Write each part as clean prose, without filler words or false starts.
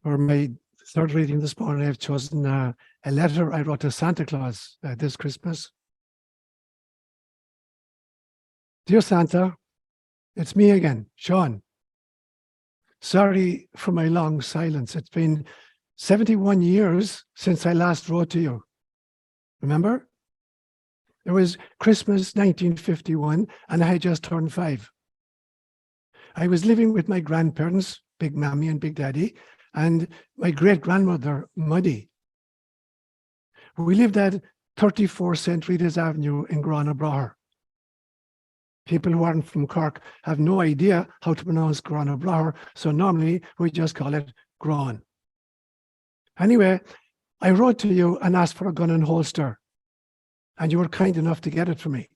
For my third reading this morning, I've chosen a letter I wrote to Santa Claus this Christmas. Dear Santa, it's me again, Seán. Sorry for my long silence. It's been 71 years since I last wrote to you. Remember? It was Christmas 1951, and I had just turned 5. I was living with my grandparents, Big Mammy and Big Daddy, and my great-grandmother, Muddy. We lived at 34 St. Rita's Avenue in Grana People who aren't from Cork have no idea how to pronounce Grana so normally we just call it Gran. Anyway, I wrote to you and asked for a gun and holster, and you were kind enough to get it for me.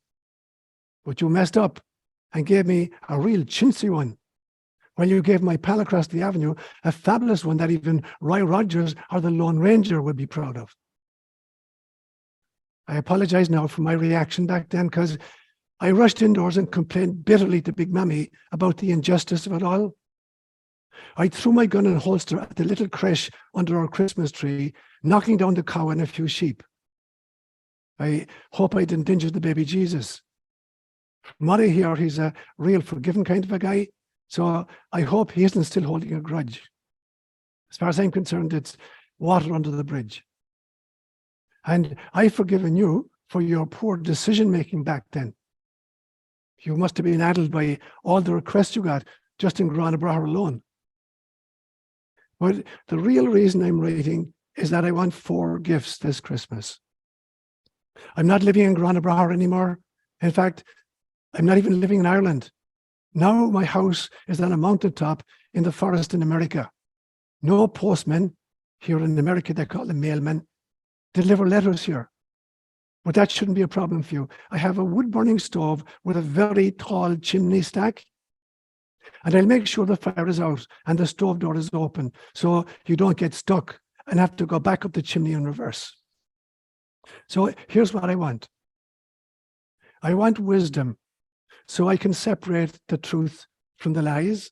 But you messed up and gave me a real chintzy one. Well, you gave my pal across the avenue a fabulous one that even Roy Rogers or the Lone Ranger would be proud of. I apologize now for my reaction back then, because I rushed indoors and complained bitterly to Big Mammy about the injustice of it all. I threw my gun and holster at the little creche under our Christmas tree, knocking down the cow and a few sheep. I hope I didn't injure the baby Jesus. From what I hear, he's a real forgiving kind of a guy, so I hope he isn't still holding a grudge. As far as I'm concerned, it's water under the bridge. And I've forgiven you for your poor decision-making back then. You must have been addled by all the requests you got just in Grana alone. But the real reason I'm writing is that I want 4 gifts this Christmas. I'm not living in Grana anymore. In fact, I'm not even living in Ireland. Now my house is on a mountaintop in the forest in America. No postmen, here in America they call them mailmen, deliver letters here. But that shouldn't be a problem for you. I have a wood-burning stove with a very tall chimney stack, and I'll make sure the fire is out and the stove door is open so you don't get stuck and have to go back up the chimney in reverse. So here's what I want. I want wisdom so I can separate the truth from the lies.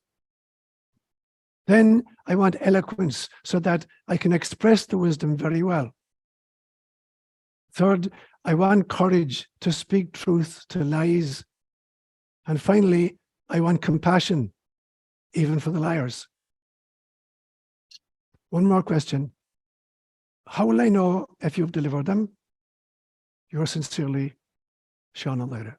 Then I want eloquence so that I can express the wisdom very well. Third, I want courage to speak truth to lies. And finally, I want compassion, even for the liars. One more question. How will I know if you've delivered them? Yours sincerely, Seán ÓLaoire.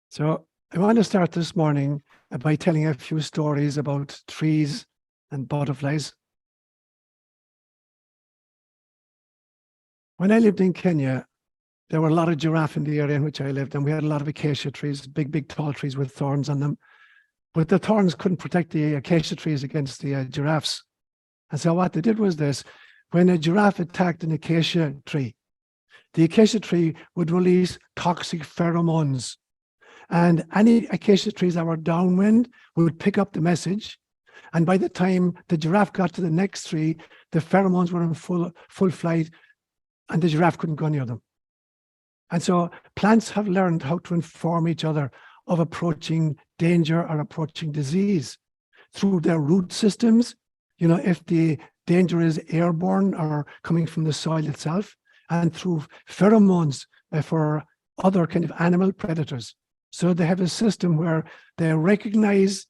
So I want to start this morning by telling a few stories about trees and butterflies. When I lived in Kenya, there were a lot of giraffe in the area in which I lived, and we had a lot of acacia trees, big tall trees with thorns on them. But the thorns couldn't protect the acacia trees against the giraffes. And so what they did was this: when a giraffe attacked an acacia tree, the acacia tree would release toxic pheromones. And any acacia trees that were downwind would pick up the message. And by the time the giraffe got to the next tree, the pheromones were in full flight, and the giraffe couldn't go near them. And so plants have learned how to inform each other of approaching danger or approaching disease through their root systems. You know, if the danger is airborne or coming from the soil itself, and through pheromones for other kind of animal predators. So they have a system where they recognize,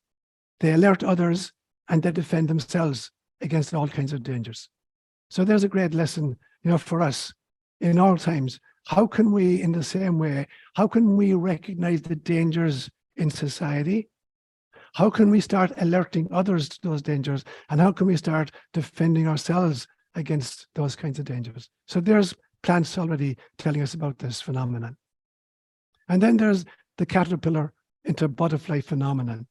they alert others, and they defend themselves against all kinds of dangers. So there's a great lesson, you know, for us in all times. How can we, in the same way, how can we recognize the dangers in society? How can we start alerting others to those dangers? And how can we start defending ourselves against those kinds of dangers? So there's plants already telling us about this phenomenon. And then there's the caterpillar into butterfly phenomenon.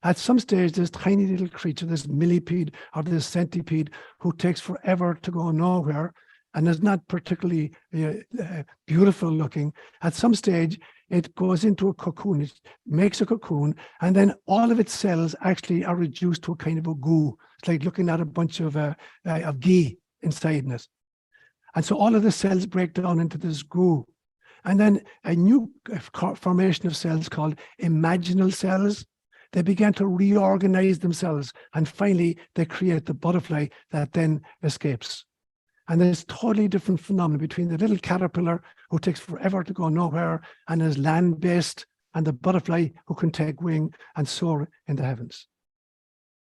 At some stage, this tiny little creature, this millipede or this centipede, who takes forever to go nowhere and is not particularly beautiful looking, at some stage, it goes into a cocoon, it makes a cocoon, and then all of its cells actually are reduced to a kind of a goo. It's like looking at a bunch of ghee inside it. And so all of the cells break down into this goo. And then a new formation of cells called imaginal cells, they began to reorganize themselves, and finally they create the butterfly that then escapes. And there's totally different phenomenon between the little caterpillar who takes forever to go nowhere and is land-based, and the butterfly who can take wing and soar in the heavens.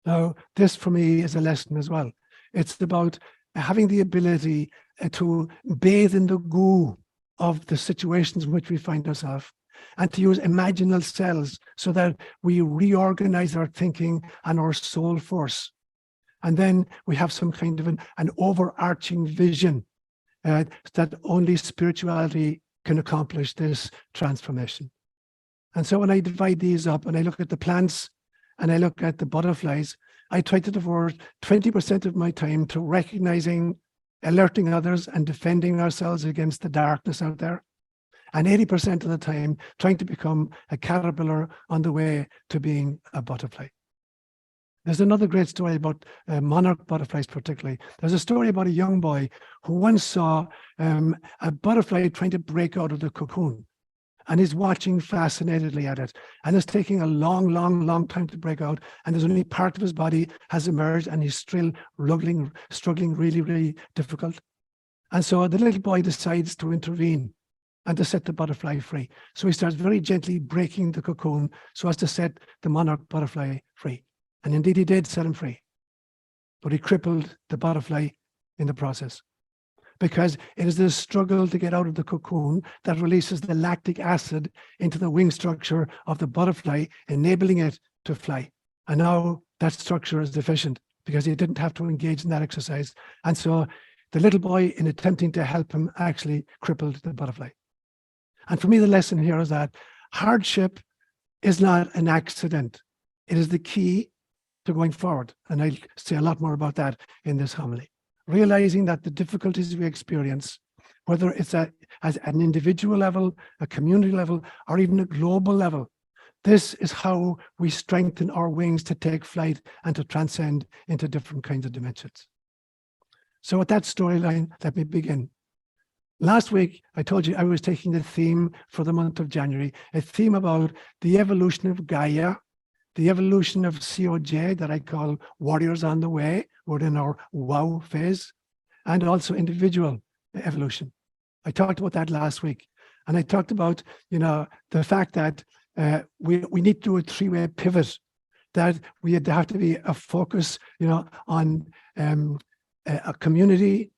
Now, this for me is a lesson as well. It's about having the ability to bathe in the goo of the situations in which we find ourselves, and to use imaginal cells so that we reorganize our thinking and our soul force. And then we have some kind of an overarching vision that only spirituality can accomplish this transformation. And so when I divide these up and I look at the plants and I look at the butterflies, I try to devote 20% of my time to recognizing, alerting others, and defending ourselves against the darkness out there. And 80% of the time trying to become a caterpillar on the way to being a butterfly. There's another great story about monarch butterflies particularly. There's a story about a young boy who once saw a butterfly trying to break out of the cocoon. And he's watching fascinatedly at it. And it's taking a long, long, long time to break out. And there's only part of his body has emerged, and he's still struggling really, really difficult. And so the little boy decides to intervene and to set the butterfly free. So he starts very gently breaking the cocoon so as to set the monarch butterfly free. And indeed he did set him free. But he crippled the butterfly in the process, because it is the struggle to get out of the cocoon that releases the lactic acid into the wing structure of the butterfly, enabling it to fly. And now that structure is deficient because he didn't have to engage in that exercise. And so the little boy, in attempting to help him, actually crippled the butterfly. And for me, the lesson here is that hardship is not an accident. It is the key to going forward. And I'll say a lot more about that in this homily. Realizing that the difficulties we experience, whether it's at an individual level, a community level, or even a global level, this is how we strengthen our wings to take flight and to transcend into different kinds of dimensions. So with that storyline, let me begin. Last week, I told you I was taking the theme for the month of January, a theme about the evolution of Gaia, the evolution of COJ that I call Warriors on the Way. We're in our wow phase, and also individual evolution. I talked about that last week. And I talked about, the fact that we need to do a three-way pivot, that we have to be a focus, on a community,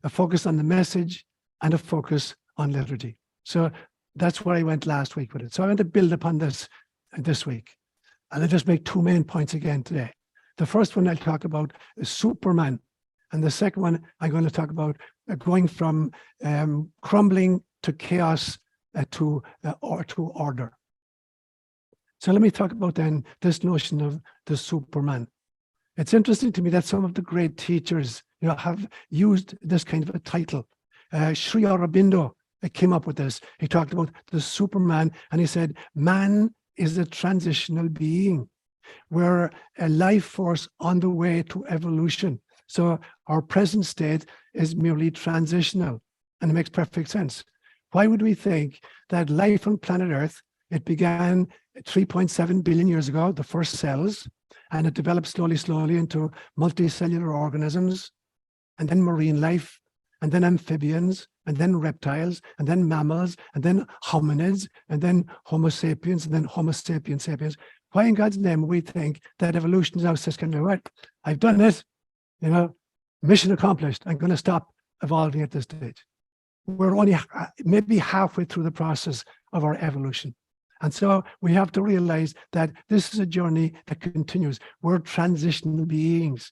a focus on the message, and a focus on liturgy. So that's where I went last week with it. So I want to build upon this week. And I'll just make two main points again today. The first one I'll talk about is Superman. And the second one I'm going to talk about going from crumbling to chaos to order. So let me talk about then this notion of the Superman. It's interesting to me that some of the great teachers have used this kind of a title. Sri Aurobindo came up with this. He talked about the Superman, and he said, man is a transitional being. We're a life force on the way to evolution. So our present state is merely transitional, and it makes perfect sense. Why would we think that life on planet Earth, it began 3.7 billion years ago, the first cells, and it developed slowly into multicellular organisms, and then marine life, and then amphibians, and then reptiles, and then mammals, and then hominids, and then Homo Sapiens, and then Homo Sapiens sapiens. Why in God's name we think that evolution is now just kind of, right, I've done it, mission accomplished, I'm going to stop evolving at this stage. We're only maybe halfway through the process of our evolution. And so we have to realize that this is a journey that continues. We're transitional beings.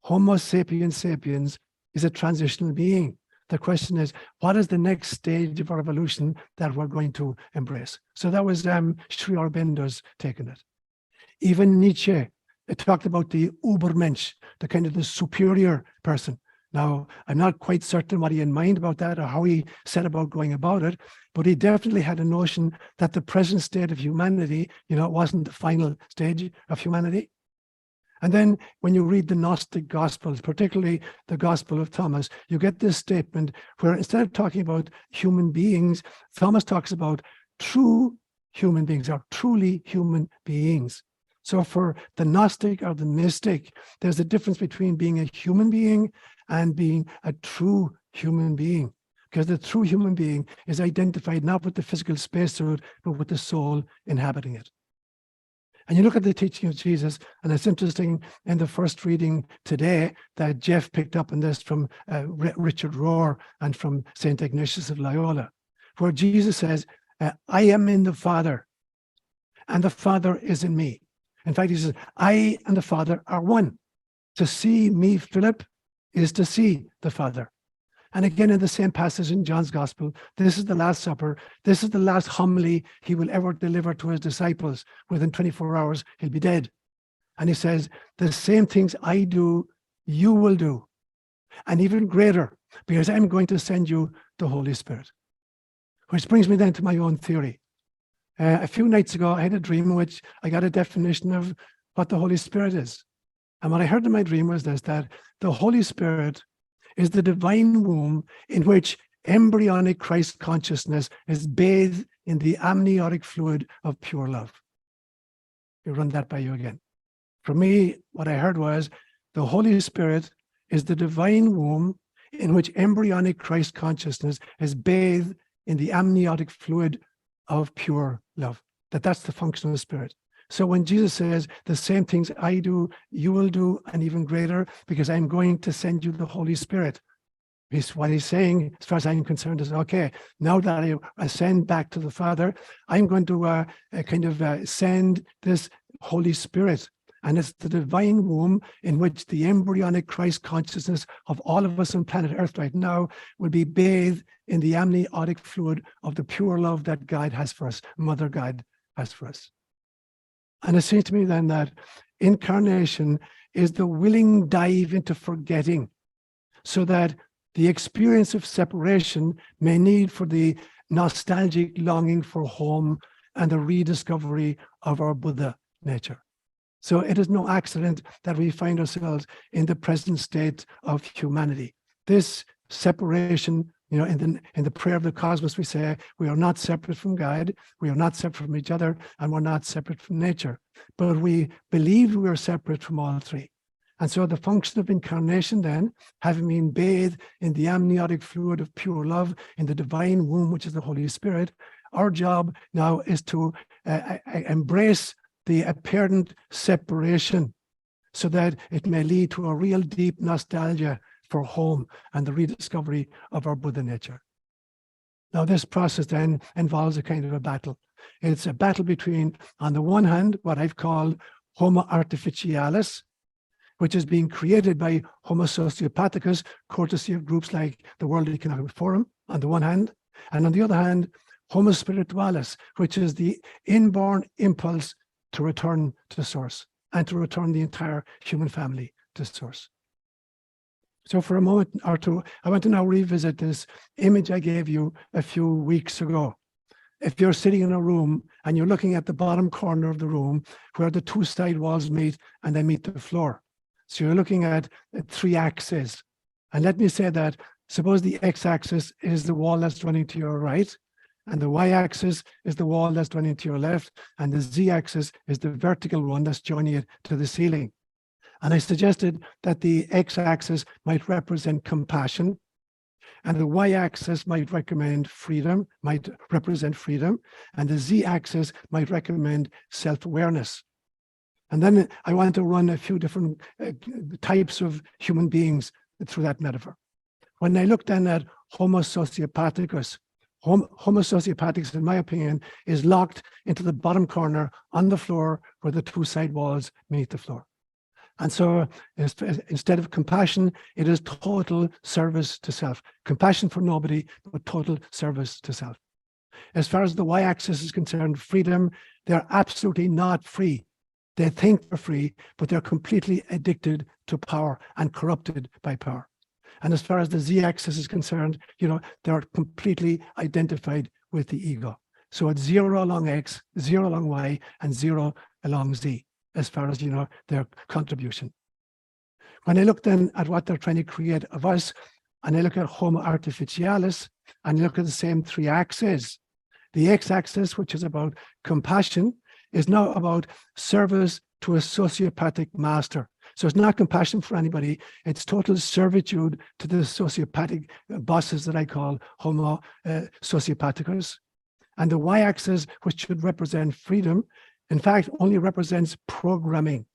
Homo sapiens sapiens is a transitional being. The question is, what is the next stage of our evolution that we're going to embrace? So that was Sri Aurobindo's take on it. Even Nietzsche talked about the Übermensch, the kind of the superior person. Now, I'm not quite certain what he had in mind about that or how he set about going about it, but he definitely had a notion that the present state of humanity, wasn't the final stage of humanity. And then when you read the Gnostic Gospels, particularly the Gospel of Thomas, you get this statement where instead of talking about human beings, Thomas talks about true human beings or truly human beings. So for the Gnostic or the mystic, there's a difference between being a human being and being a true human being. Because the true human being is identified not with the physical spacesuit, but with the soul inhabiting it. And you look at the teaching of Jesus, and it's interesting in the first reading today that Jeff picked up on this from Richard Rohr and from St. Ignatius of Loyola, where Jesus says, I am in the Father, and the Father is in me. In fact, he says, I and the Father are one. To see me, Philip, is to see the Father. And again, in the same passage in John's Gospel, this is the Last Supper. This is the last homily he will ever deliver to his disciples. Within 24 hours, he'll be dead. And he says, the same things I do, you will do. And even greater, because I'm going to send you the Holy Spirit. Which brings me then to my own theory. A few nights ago, I had a dream in which I got a definition of what the Holy Spirit is. And what I heard in my dream was this, that the Holy Spirit is the divine womb in which embryonic Christ consciousness is bathed in the amniotic fluid of pure love. You run that by you again. For me, what I heard was the Holy Spirit is the divine womb in which embryonic Christ consciousness is bathed in the amniotic fluid of pure love. That's the function of the Spirit. So when Jesus says, the same things I do, you will do, and even greater, because I'm going to send you the Holy Spirit. What he's saying, as far as I'm concerned, is, okay, now that I ascend back to the Father, I'm going to send this Holy Spirit. And it's the divine womb in which the embryonic Christ consciousness of all of us on planet Earth right now will be bathed in the amniotic fluid of the pure love that God has for us, Mother God has for us. And it seems to me then that incarnation is the willing dive into forgetting, so that the experience of separation may need for the nostalgic longing for home and the rediscovery of our Buddha nature. So it is no accident that we find ourselves in the present state of humanity. This separation, in the prayer of the cosmos, we say, we are not separate from God, we are not separate from each other, and we're not separate from nature. But we believe we are separate from all three. And so the function of incarnation then, having been bathed in the amniotic fluid of pure love, in the divine womb, which is the Holy Spirit, our job now is to embrace the apparent separation so that it may lead to a real deep nostalgia for home and the rediscovery of our Buddha nature. Now, this process then involves a kind of a battle. It's a battle between, on the one hand, what I've called Homo artificialis, which is being created by Homo sociopathicus, courtesy of groups like the World Economic Forum, on the one hand, and on the other hand, Homo spiritualis, which is the inborn impulse to return to source and to return the entire human family to source. So for a moment or two, I want to now revisit this image I gave you a few weeks ago. If you're sitting in a room and you're looking at the bottom corner of the room where the two side walls meet and they meet the floor. So you're looking at three axes. And let me say that, suppose the x-axis is the wall that's running to your right, and the y-axis is the wall that's running to your left, and the z-axis is the vertical one that's joining it to the ceiling. And I suggested that the x-axis might represent compassion, and the y-axis might represent freedom, and the z-axis might recommend self-awareness. And then I wanted to run a few different types of human beings through that metaphor. When I looked then at Homo sociopathicus, Homo sociopathicus, in my opinion, is locked into the bottom corner on the floor where the two side walls meet the floor. And so instead of compassion, it is total service to self. Compassion for nobody, but total service to self. As far as the y-axis is concerned, freedom, they're absolutely not free. They think they're free, but they're completely addicted to power and corrupted by power. And as far as the z-axis is concerned, they're completely identified with the ego. So it's 0 along x, 0 along y, and 0 along z, as far as, their contribution. When I look then at what they're trying to create of us, and I look at Homo artificialis, and I look at the same three axes, the x-axis, which is about compassion, is now about service to a sociopathic master. So it's not compassion for anybody. It's total servitude to the sociopathic bosses that I call Homo Sociopathicus. And the y-axis, which should represent freedom, in fact, only represents programming.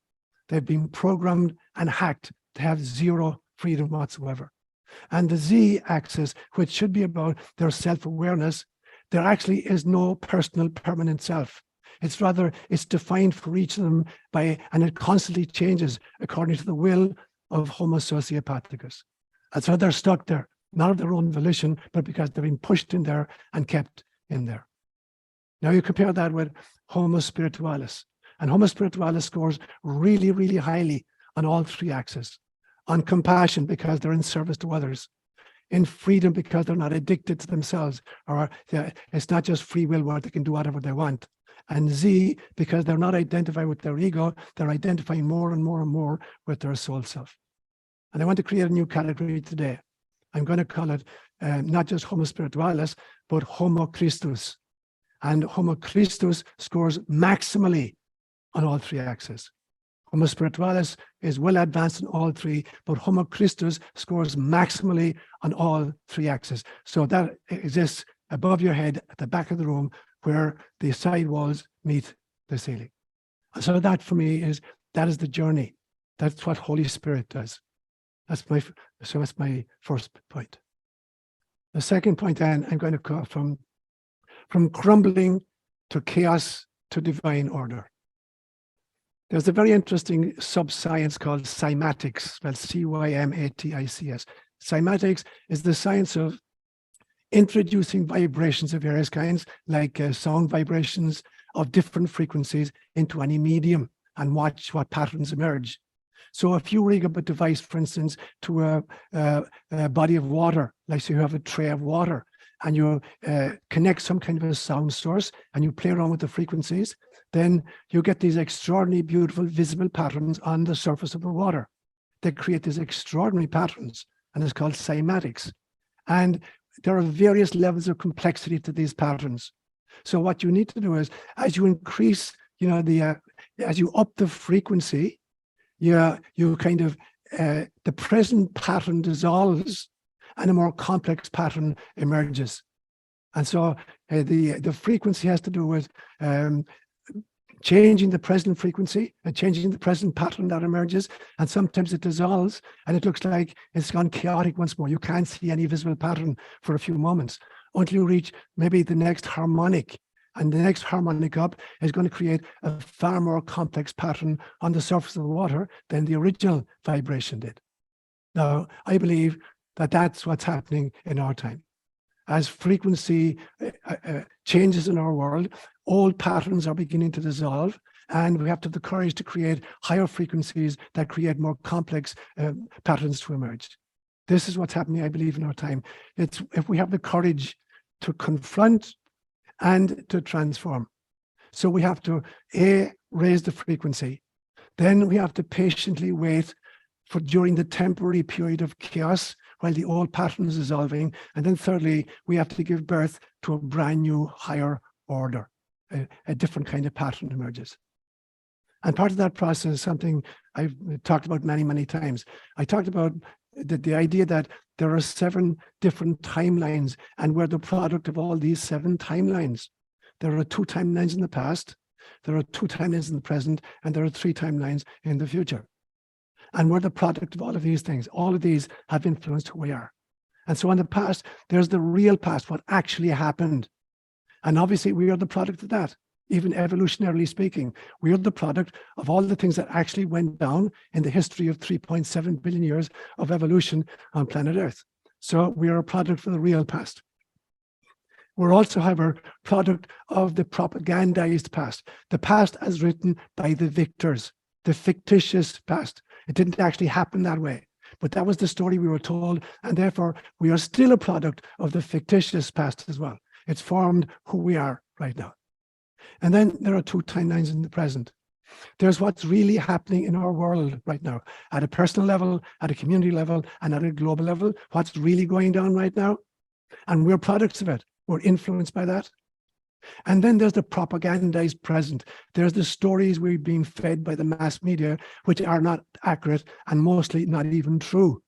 They've been programmed and hacked to have zero freedom whatsoever. And the z-axis, which should be about their self-awareness, there actually is no personal permanent self. It's rather, it's defined for each of them by, and it constantly changes according to the will of Homo Sociopathicus. And so they're stuck there, not of their own volition, but because they're being pushed in there and kept in there. Now you compare that with Homo Spiritualis. And Homo Spiritualis scores really, really highly on all three axes. On compassion, because they're in service to others. In freedom, because they're not addicted to themselves, or it's not just free will where they can do whatever they want. And Z, because they're not identified with their ego, they're identifying more and more and more with their soul self. And I want to create a new category today. I'm going to call it not just Homo Spiritualis, but Homo Christus. And Homo Christus scores maximally on all three axes. Homo Spiritualis is well advanced in all three, but Homo Christus scores maximally on all three axes. So that exists above your head at the back of the room where the side walls meet the ceiling. So that for me that is the journey. That's what Holy Spirit does. That's my first point. The second point then I'm going to call from crumbling to chaos to divine order. There's a very interesting sub-science called Cymatics, spelled C-Y-M-A-T-I-C-S. Cymatics is the science of introducing vibrations of various kinds, like sound vibrations of different frequencies into any medium and watch what patterns emerge. So if you rig up a device, for instance, to a body of water, like so you have a tray of water, and you connect some kind of a sound source and you play around with the frequencies, then you get these extraordinarily beautiful visible patterns on the surface of the water. They create these extraordinary patterns, and it's called cymatics. And there are various levels of complexity to these patterns. So what you need to do is, as you increase, as you up the frequency, you kind of, the present pattern dissolves and a more complex pattern emerges. And so the frequency has to do with changing the present frequency and changing the present pattern that emerges. And sometimes it dissolves and it looks like it's gone chaotic once more. You can't see any visible pattern for a few moments until you reach maybe the next harmonic. And the next harmonic up is going to create a far more complex pattern on the surface of the water than the original vibration did. Now, I believe that that's what's happening in our time. As frequency changes in our world, old patterns are beginning to dissolve, and we have to have the courage to create higher frequencies that create more complex patterns to emerge. This is what's happening, I believe, in our time. It's if we have the courage to confront and to transform. So we have to, A, raise the frequency. Then we have to patiently wait for during the temporary period of chaos while the old pattern is dissolving. And then thirdly, we have to give birth to a brand new higher order. A different kind of pattern emerges. And part of that process is something I've talked about many, many times. I talked about the idea that there are 7 different timelines, and we're the product of all these 7 timelines. There are 2 timelines in the past, there are 2 timelines in the present, and there are 3 timelines in the future. And we're the product of all of these things. All of these have influenced who we are. And so in the past, there's the real past, what actually happened. And obviously we are the product of that. Even evolutionarily speaking, we are the product of all the things that actually went down in the history of 3.7 billion years of evolution on planet Earth. So we are a product of the real past. We're also, however, product of the propagandized past, the past as written by the victors, the fictitious past. It didn't actually happen that way, but that was the story we were told, and therefore we are still a product of the fictitious past as well. It's formed who we are right now. And then there are 2 timelines in the present. There's what's really happening in our world right now, at a personal level, at a community level, and at a global level, what's really going down right now. And we're products of it. We're influenced by that. And then there's the propagandized present. There's the stories we're being fed by the mass media, which are not accurate and mostly not even true.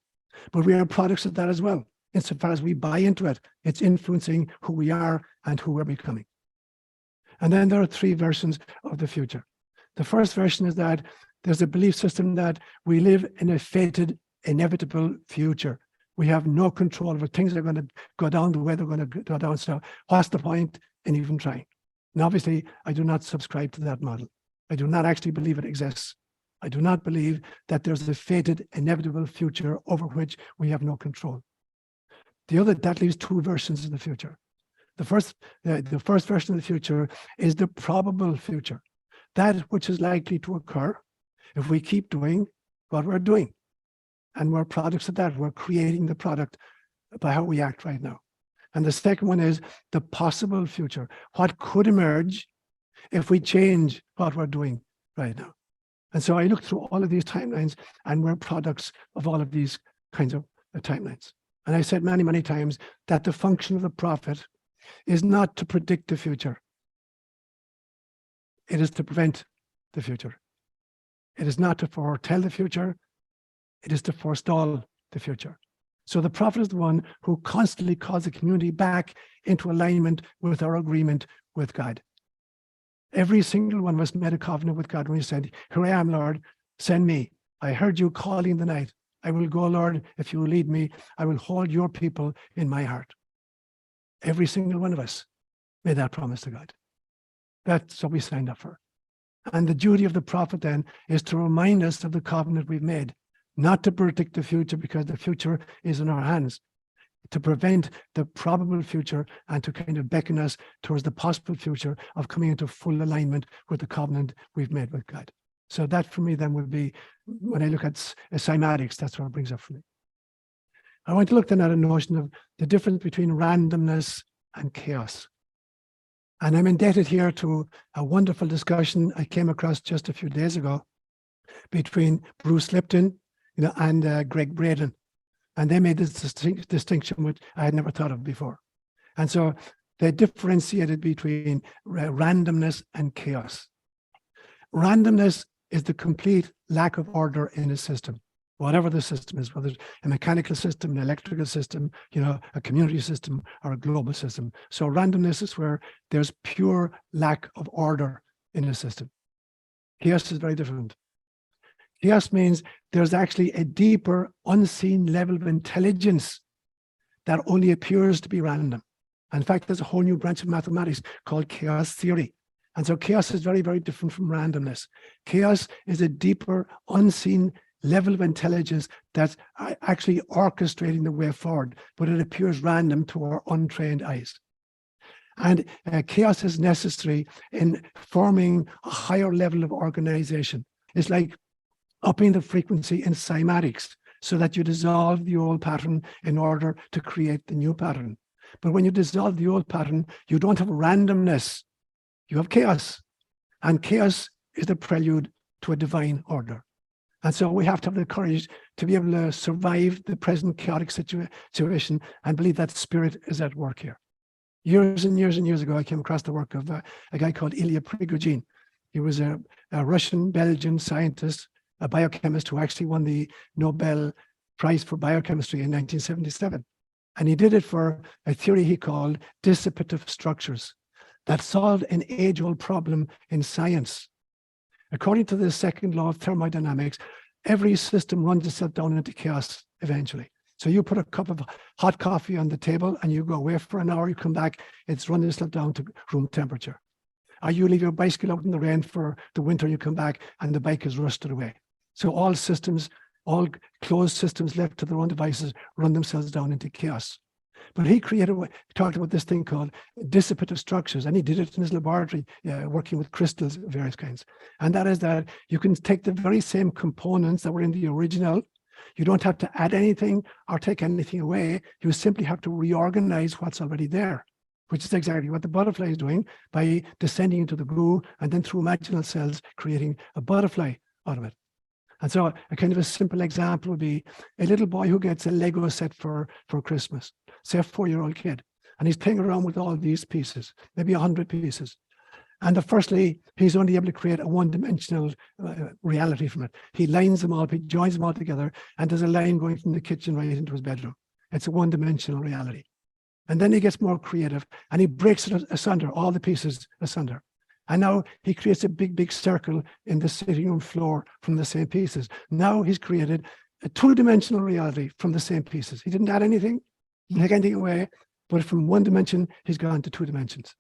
But we are products of that as well. Insofar as we buy into it, it's influencing who we are and who we're becoming. And then there are three versions of the future. The first version is that there's a belief system that we live in a fated, inevitable future. We have no control over things are going to go down the way they're going to go down. So what's the point in even trying? And obviously, I do not subscribe to that model. I do not actually believe it exists. I do not believe that there's a fated, inevitable future over which we have no control. That leaves two versions of the future. The first version of the future is the probable future, that which is likely to occur if we keep doing what we're doing. And we're products of that. We're creating the product by how we act right now. And the second one is the possible future. What could emerge if we change what we're doing right now? And so I looked through all of these timelines, and we're products of all of these kinds of timelines. And I said many, many times that the function of the prophet is not to predict the future. It is to prevent the future. It is not to foretell the future. It is to forestall the future. So the prophet is the one who constantly calls the community back into alignment with our agreement with God. Every single one of us made a covenant with God when he said, "Here I am, Lord, send me. I heard you calling in the night. I will go, Lord, if you will lead me. I will hold your people in my heart." Every single one of us made that promise to God. That's what we signed up for. And the duty of the prophet then is to remind us of the covenant we've made, not to predict the future because the future is in our hands, to prevent the probable future and to kind of beckon us towards the possible future of coming into full alignment with the covenant we've made with God. So that for me then would be, when I look at cymatics, that's what it brings up for me. I want to look then at a notion of the difference between randomness and chaos. And I'm indebted here to a wonderful discussion I came across just a few days ago between Bruce Lipton, and Greg Braden. And they made this distinction which I had never thought of before. And so they differentiated between randomness and chaos. Randomness is the complete lack of order in a system, whatever the system is, whether it's a mechanical system, an electrical system, a community system, or a global system. So randomness is where there's pure lack of order in a system. Chaos is very different. Chaos means there's actually a deeper, unseen level of intelligence that only appears to be random. In fact, there's a whole new branch of mathematics called chaos theory. And so chaos is very, very different from randomness. Chaos is a deeper, unseen level of intelligence that's actually orchestrating the way forward, but it appears random to our untrained eyes. And chaos is necessary in forming a higher level of organization. It's like upping the frequency in cymatics so that you dissolve the old pattern in order to create the new pattern. But when you dissolve the old pattern, you don't have randomness, you have chaos. And chaos is the prelude to a divine order. And so we have to have the courage to be able to survive the present chaotic situation and believe that spirit is at work here. Years and years and years ago, I came across the work of a guy called Ilya Prigogine. He was a Russian-Belgian scientist, a biochemist who actually won the Nobel Prize for Biochemistry in 1977. And he did it for a theory he called dissipative structures that solved an age-old problem in science. According to the second law of thermodynamics, every system runs itself down into chaos eventually. So you put a cup of hot coffee on the table and you go away for an hour, you come back, it's running itself down to room temperature. Or you leave your bicycle out in the rain for the winter, you come back and the bike is rusted away. So all systems, all closed systems left to their own devices run themselves down into chaos. But he talked about this thing called dissipative structures, and he did it in his laboratory, working with crystals of various kinds. And that is that you can take the very same components that were in the original. You don't have to add anything or take anything away. You simply have to reorganize what's already there, which is exactly what the butterfly is doing by descending into the glue and then through imaginal cells, creating a butterfly out of it. And so a kind of a simple example would be a little boy who gets a Lego set for Christmas, say a 4-year-old kid. And he's playing around with all these pieces, maybe 100 pieces. And firstly, he's only able to create a one-dimensional reality from it. He lines them all, he joins them all together, and there's a line going from the kitchen right into his bedroom. It's a one-dimensional reality. And then he gets more creative, and he breaks it asunder, all the pieces asunder. And now he creates a big, big circle in the sitting room floor from the same pieces. Now he's created a two-dimensional reality from the same pieces. He didn't add anything, take anything away, but from one dimension, he's gone to 2 dimensions.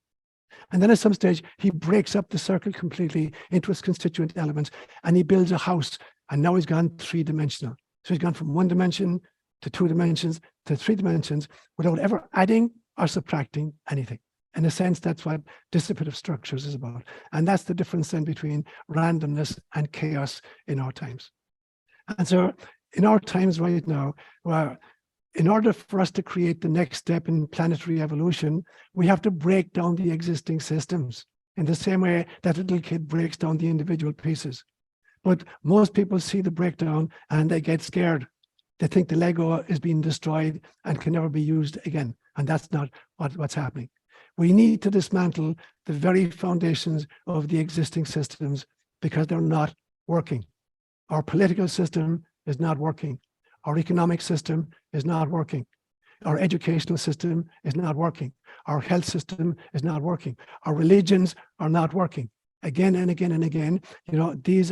And then at some stage, he breaks up the circle completely into its constituent elements, and he builds a house. And now he's gone 3-dimensional. So he's gone from 1 dimension to 2 dimensions to 3 dimensions without ever adding or subtracting anything. In a sense, that's what dissipative structures is about. And that's the difference then between randomness and chaos in our times. And so in our times right now, well, in order for us to create the next step in planetary evolution, we have to break down the existing systems in the same way that a little kid breaks down the individual pieces. But most people see the breakdown and they get scared. They think the Lego is being destroyed and can never be used again. And that's not what's happening. We need to dismantle the very foundations of the existing systems because they're not working. Our political system is not working. Our economic system is not working. Our educational system is not working. Our health system is not working. Our religions are not working. Again and again and again, these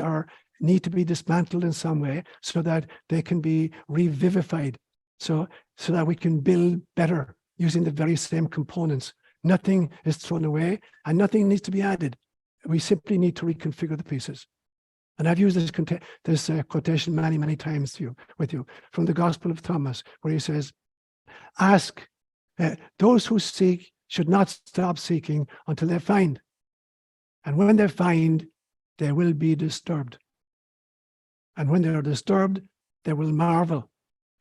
need to be dismantled in some way so that they can be revivified, so that we can build better using the very same components. Nothing is thrown away and nothing needs to be added. We simply need to reconfigure the pieces. And I've used this quotation many, many times with you from the Gospel of Thomas, where he says, ask, those who seek should not stop seeking until they find. And when they find, they will be disturbed. And when they are disturbed, they will marvel.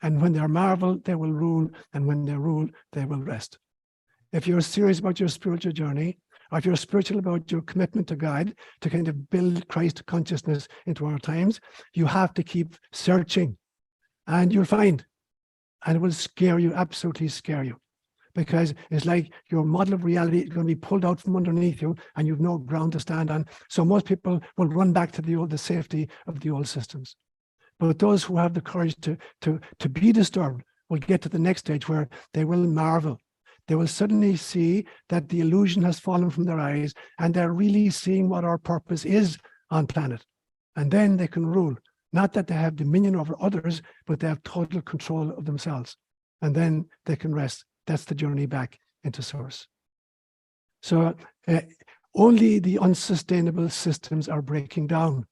And when they are marveled, they will rule. And when they rule, they will rest. If you're serious about your spiritual journey, or if you're spiritual about your commitment to God, to kind of build Christ consciousness into our times, you have to keep searching. And you'll find. And it will scare you, absolutely scare you. Because it's like your model of reality is going to be pulled out from underneath you and you've no ground to stand on. So most people will run back to the safety of the old systems. But those who have the courage to be disturbed will get to the next stage where they will marvel. They will suddenly see that the illusion has fallen from their eyes and they're really seeing what our purpose is on planet. And then they can rule. Not that they have dominion over others, but they have total control of themselves. And then they can rest. That's the journey back into source. So only the unsustainable systems are breaking down.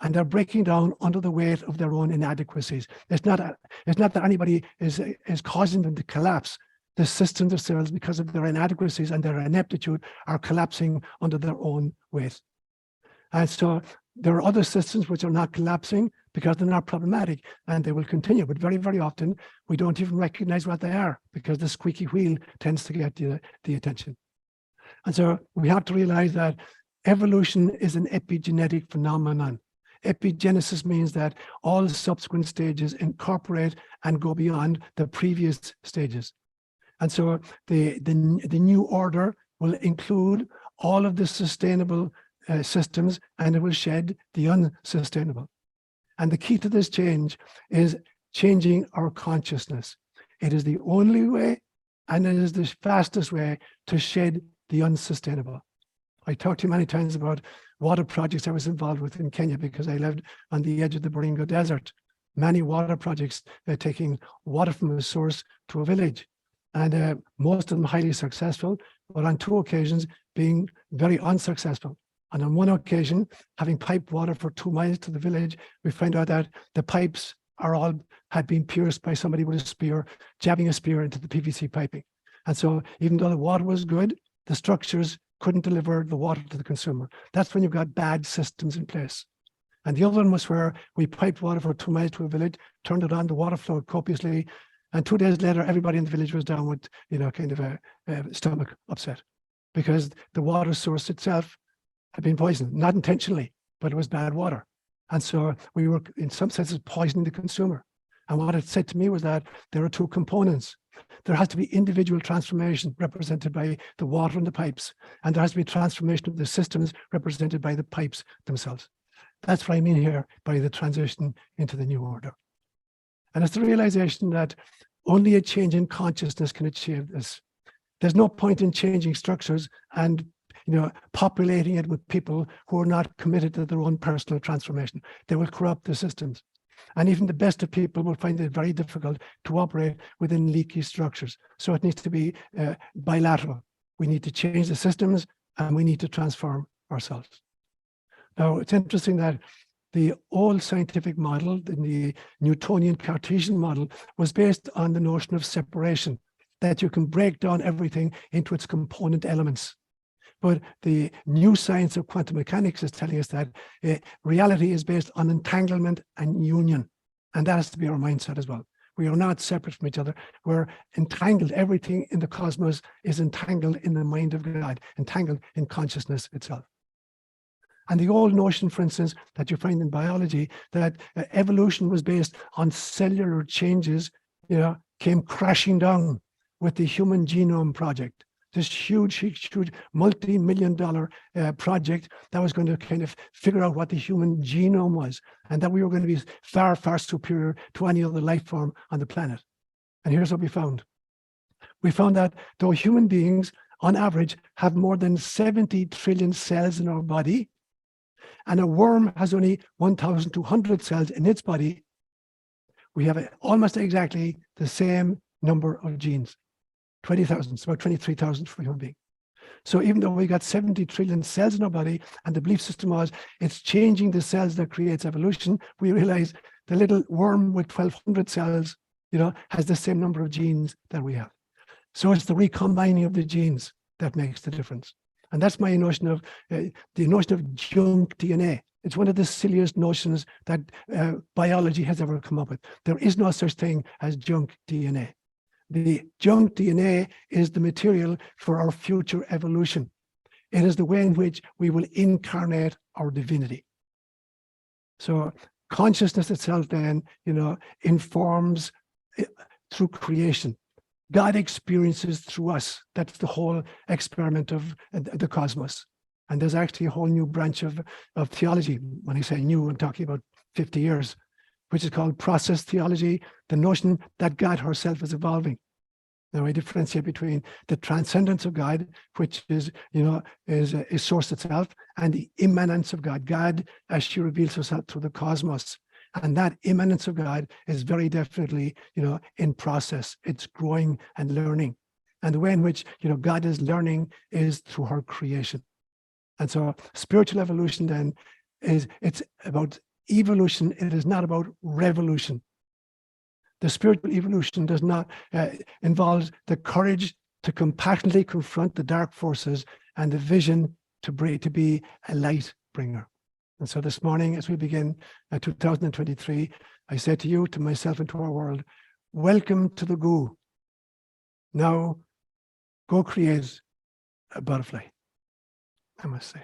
And they're breaking down under the weight of their own inadequacies. It's not that anybody is causing them to collapse. The systems themselves, because of their inadequacies and their ineptitude, are collapsing under their own weight. And so there are other systems which are not collapsing because they're not problematic, and they will continue. But very, very often, we don't even recognize what they are because the squeaky wheel tends to get the attention. And so we have to realize that evolution is an epigenetic phenomenon. Epigenesis means that all subsequent stages incorporate and go beyond the previous stages. And so the new order will include all of the sustainable systems, and it will shed the unsustainable. And the key to this change is changing our consciousness. It is the only way, and it is the fastest way to shed the unsustainable. I talked to you many times about water projects I was involved with in Kenya because I lived on the edge of the Baringo Desert. Many water projects taking water from a source to a village. And most of them highly successful, but on 2 occasions being very unsuccessful. And on 1 occasion, having piped water for 2 miles to the village, we found out that the pipes had been pierced by somebody with a spear, jabbing a spear into the PVC piping. And so even though the water was good, the structures couldn't deliver the water to the consumer. That's when you've got bad systems in place. And the other one was where we piped water for 2 miles to a village, turned it on, the water flowed copiously, and 2 days later, everybody in the village was down with, kind of a stomach upset because the water source itself had been poisoned, not intentionally, but it was bad water. And so we were, in some senses, poisoning the consumer. And what it said to me was that there are two components. There has to be individual transformation represented by the water in the pipes, and there has to be transformation of the systems represented by the pipes themselves. That's what I mean here by the transition into the new order. And it's the realization that only a change in consciousness can achieve this. There's no point in changing structures and populating it with people who are not committed to their own personal transformation. They will corrupt the systems. And even the best of people will find it very difficult to operate within leaky structures. So it needs to be bilateral. We need to change the systems and we need to transform ourselves. Now, it's interesting that the old scientific model, the Newtonian Cartesian model, was based on the notion of separation, that you can break down everything into its component elements. But the new science of quantum mechanics is telling us that reality is based on entanglement and union. And that has to be our mindset as well. We are not separate from each other. We're entangled. Everything in the cosmos is entangled in the mind of God, entangled in consciousness itself. And the old notion, for instance, that you find in biology, that evolution was based on cellular changes, came crashing down with the Human Genome Project. This huge multi-million-dollar project that was going to kind of figure out what the human genome was, and that we were going to be far, far superior to any other life form on the planet. And here's what we found. We found that though human beings, on average, have more than 70 trillion cells in our body, and a worm has only 1,200 cells in its body, we have almost exactly the same number of genes. 20,000, it's about 23,000 for a human being. So even though we got 70 trillion cells in our body, and the belief system was it's changing the cells that creates evolution, we realize the little worm with 1,200 cells, has the same number of genes that we have. So it's the recombining of the genes that makes the difference. And that's my notion of the notion of junk DNA. It's one of the silliest notions that biology has ever come up with. There is no such thing as junk DNA. The junk DNA is the material for our future evolution. It is the way in which we will incarnate our divinity. So consciousness itself then, informs through creation. God experiences through us. That's the whole experiment of the cosmos. And there's actually a whole new branch of theology. When I say new, I'm talking about 50 years, which is called process theology, the notion that God herself is evolving. Now I differentiate between the transcendence of God, which is source itself, and the immanence of God. God, as she reveals herself through the cosmos. And that immanence of God is very definitely, in process. It's growing and learning. And the way in which, God is learning is through her creation. And so spiritual evolution then it's about evolution. It is not about revolution. The spiritual evolution does not involve the courage to compassionately confront the dark forces and the vision to be a light bringer. And so this morning, as we begin 2023, I say to you, to myself, and to our world, welcome to the goo. Now, go create a butterfly, I must say.